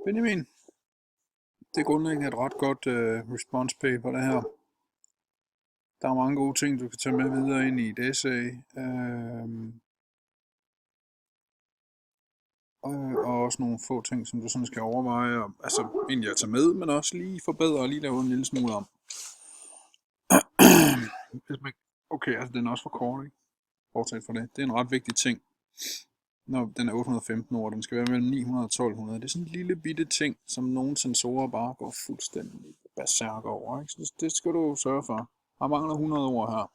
Benjamin, det er grundlæggende et ret godt response paper, det her. Der er mange gode ting, du kan tage med videre ind i et essay. Og også nogle få ting, som du sådan skal overveje, altså egentlig at tage med, men også lige forbedre og lige lave en lille smule om. Okay, altså den er også for kort, ikke? Bortset fra det. Det er en ret vigtig ting, når den er 815 ord. Den skal være mellem 900 og 1200. Det er sådan en lille bitte ting, som nogle sensorer bare går fuldstændig berserk over, ikke? Så det skal du sørge for. Der mangler 100 ord her.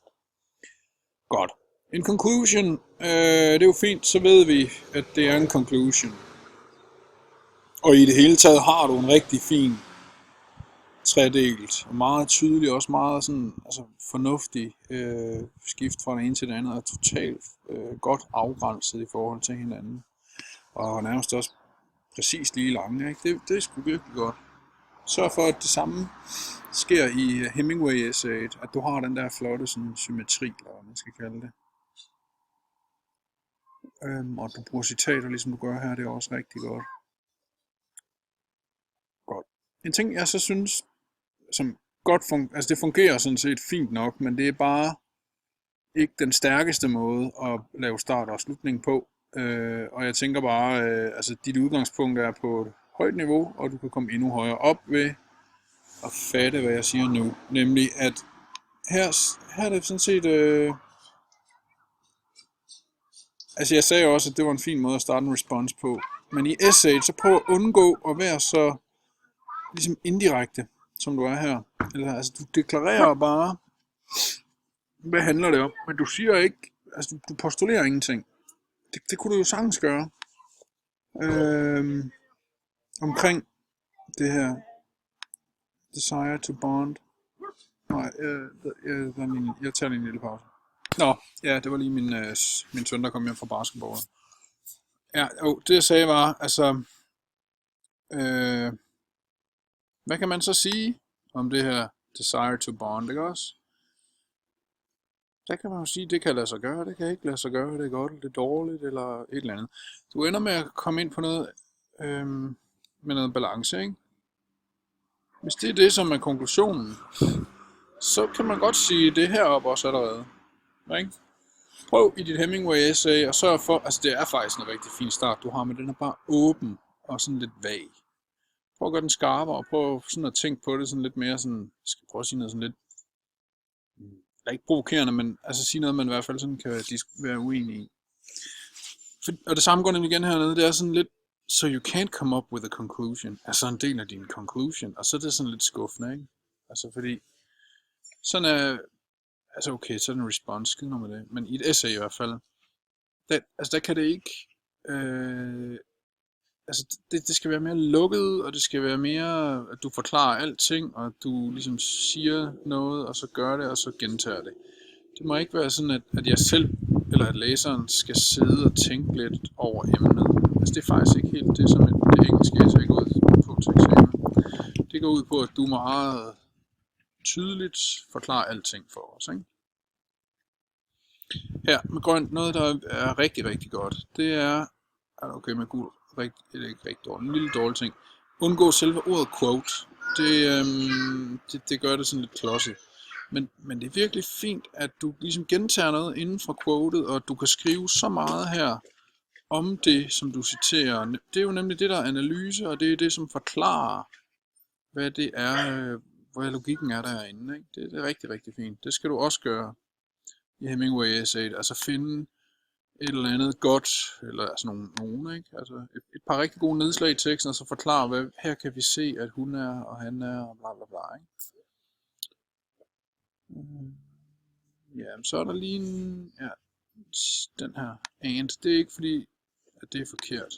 Godt. En conclusion, det er jo fint, så ved vi, at det er en conclusion. Og i det hele taget har du en rigtig fin tredelt, og meget tydelig, også meget sådan, altså fornuftig skift fra det ene til det andet, og totalt godt afgrænset i forhold til hinanden. Og nærmest også præcis lige lange, ikke? Det er sgu virkelig godt. Sørg for, at det samme sker i Hemingway-essayet, at du har den der flotte sådan, symmetri, eller hvad man skal kalde det. Og du bruger citater, ligesom du gør her, det er også rigtig godt. Godt. En ting, jeg så synes, som godt altså det fungerer sådan set fint nok, men det er bare ikke den stærkeste måde at lave start og slutning på. Og jeg tænker bare, altså dit udgangspunkt er på et højt niveau, og du kan komme endnu højere op ved at fatte, hvad jeg siger nu. Nemlig, at her er det sådan set... altså jeg sagde også, at det var en fin måde at starte en response på. Men i essayet, så prøv at undgå at være så ligesom indirekte, som du er her. Eller, altså du deklarerer bare, hvad handler det om? Men du siger ikke, altså du postulerer ingenting. Det kunne du jo sagtens gøre. Omkring det her desire to bond. Nej, jeg tager lige en lille pause. Nå, ja, det var lige min søn, der kom hjem fra basketball. Ja, det jeg sagde var, altså, hvad kan man så sige om det her desire to bond, ikke også? Der kan man jo sige, det kan lade sig gøre, det kan ikke lade sig gøre, det er godt, det er dårligt, eller et eller andet. Du ender med at komme ind på noget, med noget balance, ikke? Hvis det er det, som er konklusionen, så kan man godt sige det heroppe også allerede. Ikke? Prøv i dit Hemingway-essay og sørg for, altså det er faktisk en rigtig fin start, du har, men den er bare åben og sådan lidt vag. Prøv at gøre den skarpere, og prøv sådan at tænke på det sådan lidt mere sådan, jeg skal prøve at sige noget sådan lidt, ikke provokerende, men altså sige noget, man i hvert fald sådan kan være uenig i. Og det samme går nemlig igen hernede, det er sådan lidt, so you can't come up with a conclusion, altså en del af din conclusion, og så er det sådan lidt skuffende, ikke? Altså fordi, sådan er, altså okay, så er det en response, skid med det, men i et essay i hvert fald, der kan det ikke, altså det skal være mere lukket, og det skal være mere, at du forklarer alting, og du ligesom siger noget, og så gør det, og så gentager det. Det må ikke være sådan, at jeg selv, eller at læseren skal sidde og tænke lidt over emnet. Altså det er faktisk ikke helt det, som det engelske essay går ud på til eksamen. Det går ud på, at du meget tydeligt forklarer alting for os, ikke? Her med grønt, noget der er rigtig, rigtig godt, det er, okay med gul, det er ikke rigtig dårligt, en lille dårlig ting. Undgå selve ordet quote, det gør det sådan lidt klodset. Men det er virkelig fint, at du ligesom gentager noget inden for quotet, og du kan skrive så meget her om det, som du citerer. Det er jo nemlig det, der er analyse, og det er det, som forklarer, hvad det er, hvad logikken er derinde, ikke? Det er rigtig, rigtig fint. Det skal du også gøre i Hemingway-essayet, altså finde et eller andet godt, eller altså nogen, ikke? Altså et par rigtig gode nedslag i teksten, og så forklare, hvad her kan vi se, at hun er, og han er, og bla bla bla, ikke? Ja, så er der lige en, ja, den her and. Det er ikke fordi, at det er forkert.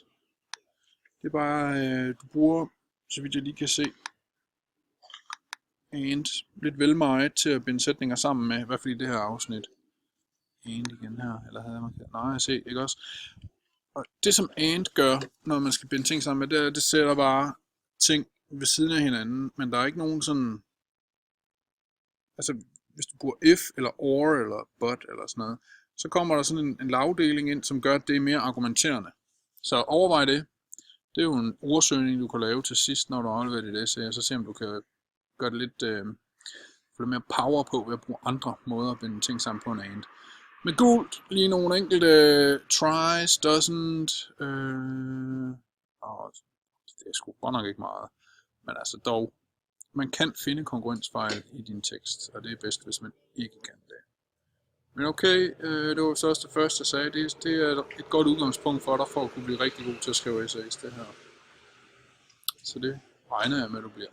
Det er bare, du bruger, så vidt jeg lige kan se, and lidt vel meget til at binde sætninger sammen med, i hvert fald i det her afsnit. And igen her, eller havde man nej, jeg se, ikke også? Og det som and gør, når man skal binde ting sammen med, det er, at det sætter bare ting ved siden af hinanden, men der er ikke nogen sådan, altså hvis du bruger if, eller or, eller but, eller sådan noget, så kommer der sådan en lagdeling ind, som gør, at det er mere argumenterende. Så overvej det. Det er jo en ordsøgning, du kan lave til sidst, når du afleverer dit essay, og så se om du kan gøre det lidt, få lidt mere power på ved at bruge andre måder at binde ting sammen på en andet. Med gult, lige nogle enkelte tries, doesn't, det er sgu godt nok ikke meget, men altså dog, man kan finde kongruensfejl i din tekst, og det er bedst, hvis man ikke kan det. Men okay, det var så også det første, jeg sagde. Det er et godt udgangspunkt for dig, for at kunne blive rigtig god til at skrive essays, det her. Så det regner jeg med, at du bliver.